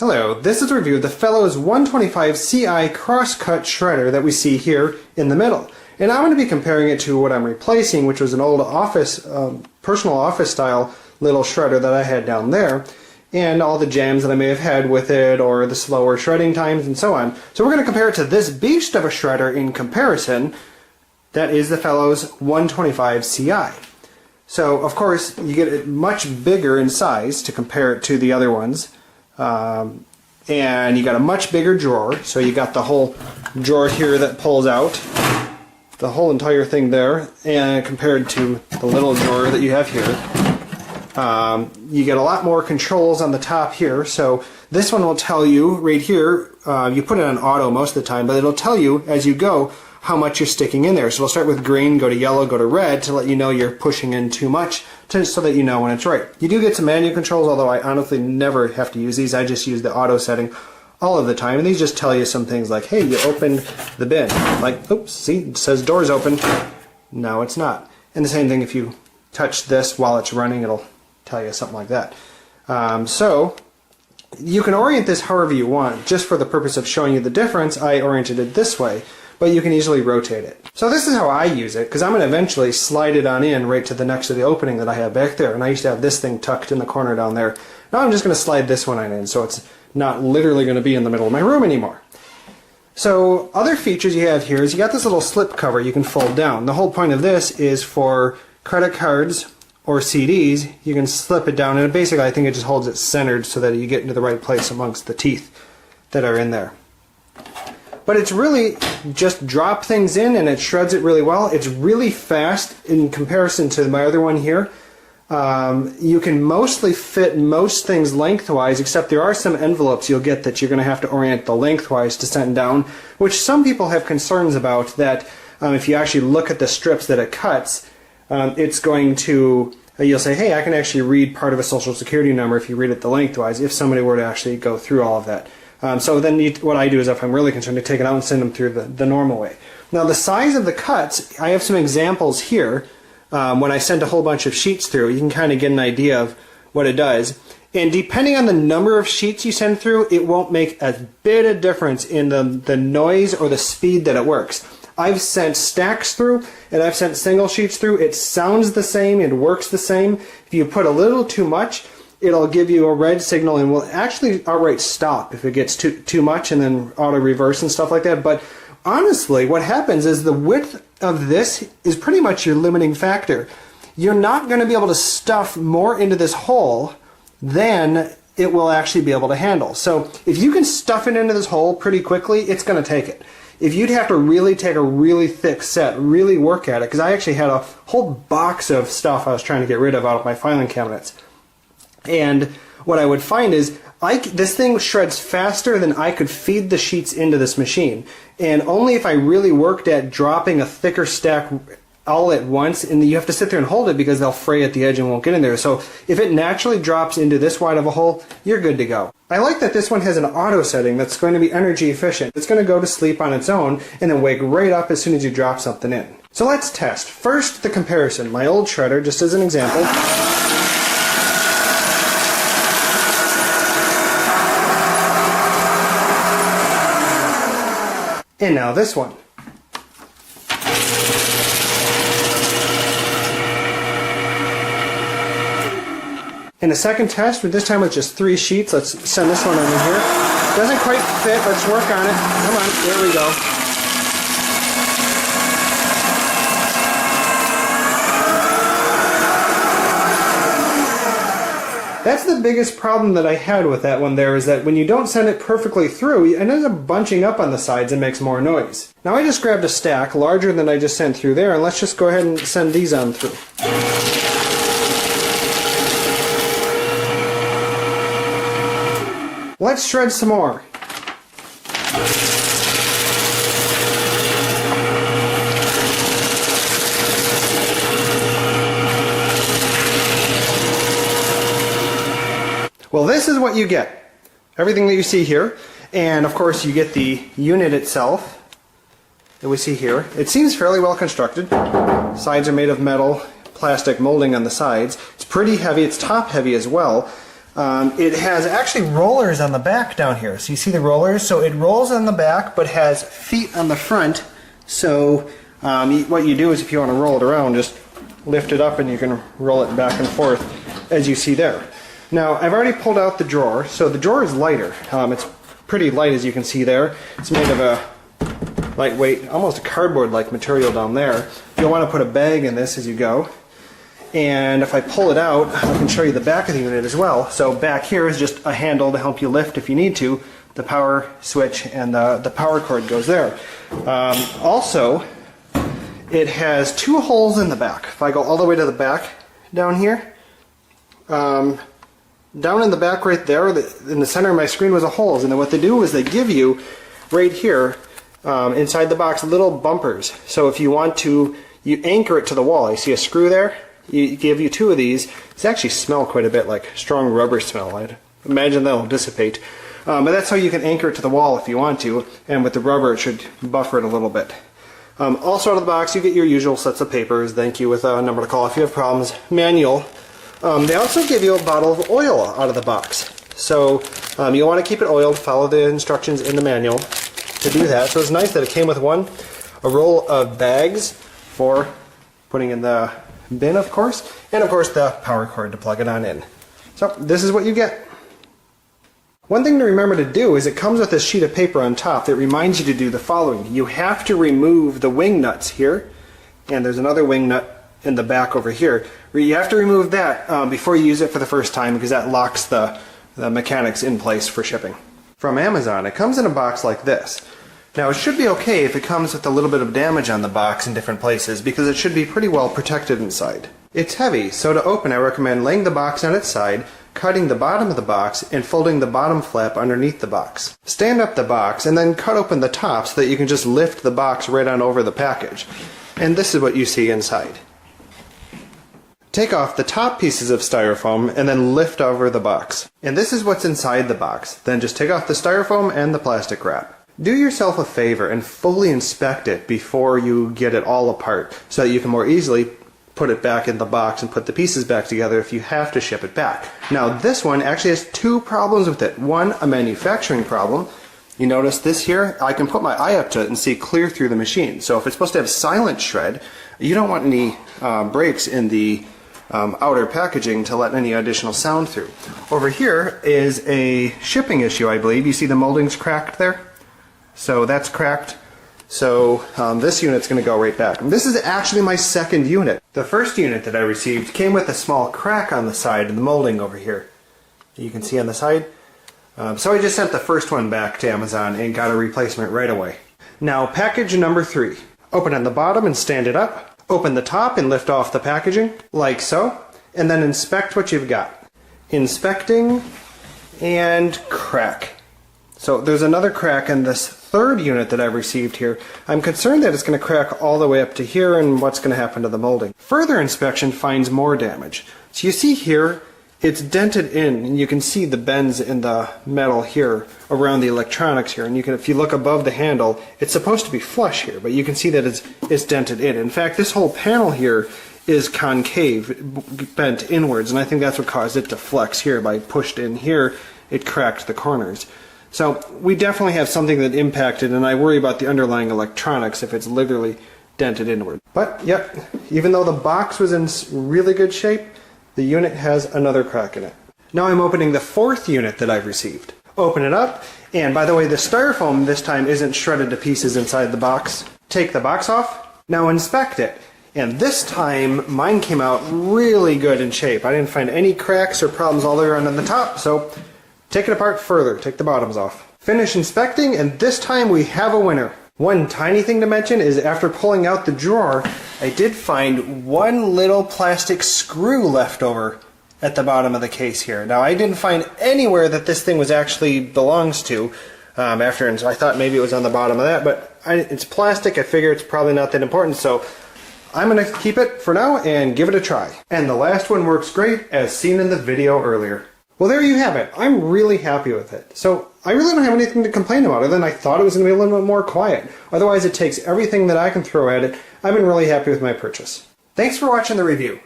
Hello, this is a review of the Fellows 125Ci Crosscut shredder that we see here in the middle. And I'm going to be comparing it to what I'm replacing, which was an old office, personal office style little shredder that I had down there, and all the jams that I may have had with it, or the slower shredding times and so on. So we're going to compare it to this beast of a shredder in comparison. That is the Fellows 125Ci. So of course you get it much bigger in size to compare it to the other ones. And you got a much bigger drawer, so you got the whole drawer here that pulls out, the whole entire thing there, and compared to the little drawer that you have here. You get a lot more controls on the top here, so this one will tell you right here, you put it on auto most of the time, but it'll tell you as you go how much you're sticking in there. So it'll start with green, go to yellow, go to red to let you know you're pushing in too much, so that you know when it's right. You do get some manual controls, although I honestly never have to use these. I just use the auto setting all of the time, and these just tell you some things like, hey, you opened the bin. Like, oops, see, it says door's open. No, it's not. And the same thing if you touch this while it's running, it'll tell you something like that. So you can orient this however you want. Just for the purpose of showing you the difference, I oriented it this way, but you can easily rotate it. So this is how I use it, because I'm going to eventually slide it on in right to the next to the opening that I have back there. And I used to have this thing tucked in the corner down there. Now I'm just going to slide this one on in, so it's not literally going to be in the middle of my room anymore. So other features you have here is you got this little slip cover you can fold down. The whole point of this is for credit cards or CDs. You can slip it down, and basically I think it just holds it centered so that you get into the right place amongst the teeth that are in there. But it's really just drop things in and it shreds it really well. It's really fast in comparison to my other one here. You can mostly fit most things lengthwise, except there are some envelopes you'll get that you're going to have to orient the lengthwise to send down, which some people have concerns about, that if you actually look at the strips that it cuts, it's going to, you'll say, hey, I can actually read part of a social security number if you read it the lengthwise, if somebody were to actually go through all of that. So then what I do is, if I'm really concerned, to take it out and send them through the normal way. Now the size of the cuts, I have some examples here. When I send a whole bunch of sheets through, you can kind of get an idea of what it does. And depending on the number of sheets you send through, it won't make a bit of difference in the noise or the speed that it works. I've sent stacks through, and I've sent single sheets through. It sounds the same, it works the same. If you put a little too much, it'll give you a red signal and will actually outright stop if it gets too much, and then auto reverse and stuff like that. But honestly, what happens is the width of this is pretty much your limiting factor. You're not going to be able to stuff more into this hole than it will actually be able to handle. So if you can stuff it into this hole pretty quickly, it's going to take it. If you'd have to really take a really thick set, really work at it, because I actually had a whole box of stuff I was trying to get rid of out of my filing cabinets. And what I would find is this thing shreds faster than I could feed the sheets into this machine. And only if I really worked at dropping a thicker stack all at once, and you have to sit there and hold it because they'll fray at the edge and won't get in there. So if it naturally drops into this wide of a hole, you're good to go. I like that this one has an auto setting that's going to be energy efficient. It's going to go to sleep on its own and then wake right up as soon as you drop something in. So let's test. First, the comparison. My old shredder, just as an example. And now this one. In a second test, this time with just 3 sheets, let's send this one over here. Doesn't quite fit, let's work on it. Come on, there we go. That's the biggest problem that I had with that one there, is that when you don't send it perfectly through, it ends up bunching up on the sides and makes more noise. Now I just grabbed a stack larger than I just sent through there, and let's just go ahead and send these on through. Let's shred some more. Well, this is what you get. Everything that you see here. And of course you get the unit itself that we see here. It seems fairly well constructed. Sides are made of metal, plastic molding on the sides. It's pretty heavy, it's top heavy as well. It has actually rollers on the back down here. So you see the rollers? So it rolls on the back but has feet on the front. So what you do is if you want to roll it around, just lift it up and you can roll it back and forth as you see there. Now I've already pulled out the drawer. So the drawer is lighter. It's pretty light as you can see there. It's made of a lightweight, almost a cardboard-like material down there. You'll want to put a bag in this as you go. And if I pull it out, I can show you the back of the unit as well. So back here is just a handle to help you lift if you need to. The power switch and the power cord goes there. Also, it has two holes in the back. If I go all the way to the back down here, down in the back right there, in the center of my screen was a holes. And then what they do is they give you right here inside the box little bumpers. So if you want to, you anchor it to the wall. You see a screw there? You give you two of these. These actually smell quite a bit like strong rubber smell. I'd imagine they'll dissipate. But that's how you can anchor it to the wall if you want to, and with the rubber it should buffer it a little bit. Also out of the box you get your usual sets of papers, thank you with a number to call if you have problems, manual. They also give you a bottle of oil out of the box. So you'll want to keep it oiled, follow the instructions in the manual to do that. So it's nice that it came with a roll of bags for putting in the bin, of course, and of course the power cord to plug it on in. So this is what you get. One thing to remember to do is it comes with a sheet of paper on top that reminds you to do the following. You have to remove the wing nuts here, and there's another wing nut in the back over here. You have to remove that before you use it for the first time because that locks the mechanics in place for shipping. From Amazon, it comes in a box like this. Now it should be okay if it comes with a little bit of damage on the box in different places because it should be pretty well protected inside. It's heavy, so to open I recommend laying the box on its side, cutting the bottom of the box, and folding the bottom flap underneath the box. Stand up the box and then cut open the top so that you can just lift the box right on over the package. And this is what you see inside. Take off the top pieces of styrofoam and then lift over the box. And this is what's inside the box. Then just take off the styrofoam and the plastic wrap. Do yourself a favor and fully inspect it before you get it all apart so that you can more easily put it back in the box and put the pieces back together if you have to ship it back. Now this one actually has two problems with it. One, a manufacturing problem. You notice this here, I can put my eye up to it and see clear through the machine. So if it's supposed to have silent shred, you don't want any breaks in the outer packaging to let any additional sound through. Over here is a shipping issue, I believe. You see the molding's cracked there? So that's cracked. So this unit's going to go right back. And this is actually my second unit. The first unit that I received came with a small crack on the side of the molding over here. You can see on the side. So I just sent the first one back to Amazon and got a replacement right away. Now package number 3. Open on the bottom and stand it up. Open the top and lift off the packaging, like so. And then inspect what you've got. Inspecting and crack. So there's another crack in this third unit that I've received here. I'm concerned that it's going to crack all the way up to here and what's going to happen to the molding. Further inspection finds more damage. So you see here, it's dented in and you can see the bends in the metal here around the electronics here. And you can, if you look above the handle, it's supposed to be flush here, but you can see that it's dented in. In fact, this whole panel here is concave, bent inwards, and I think that's what caused it to flex here. By pushed in here, it cracked the corners. So we definitely have something that impacted, and I worry about the underlying electronics if it's literally dented inward. But yep, even though the box was in really good shape, the unit has another crack in it. Now I'm opening the fourth unit that I've received. Open it up, and by the way, the styrofoam this time isn't shredded to pieces inside the box. Take the box off, now inspect it. And this time, mine came out really good in shape. I didn't find any cracks or problems all the way around on the top, so take it apart further, take the bottoms off. Finish inspecting, and this time we have a winner. One tiny thing to mention is after pulling out the drawer, I did find one little plastic screw left over at the bottom of the case here. Now I didn't find anywhere that this thing was actually belongs to after, and so I thought maybe it was on the bottom of that, but it's plastic. I figure it's probably not that important, so I'm going to keep it for now and give it a try. And the last one works great, as seen in the video earlier. Well, there you have it. I'm really happy with it. So I really don't have anything to complain about other than I thought it was going to be a little bit more quiet. Otherwise, it takes everything that I can throw at it. I've been really happy with my purchase. Thanks for watching the review.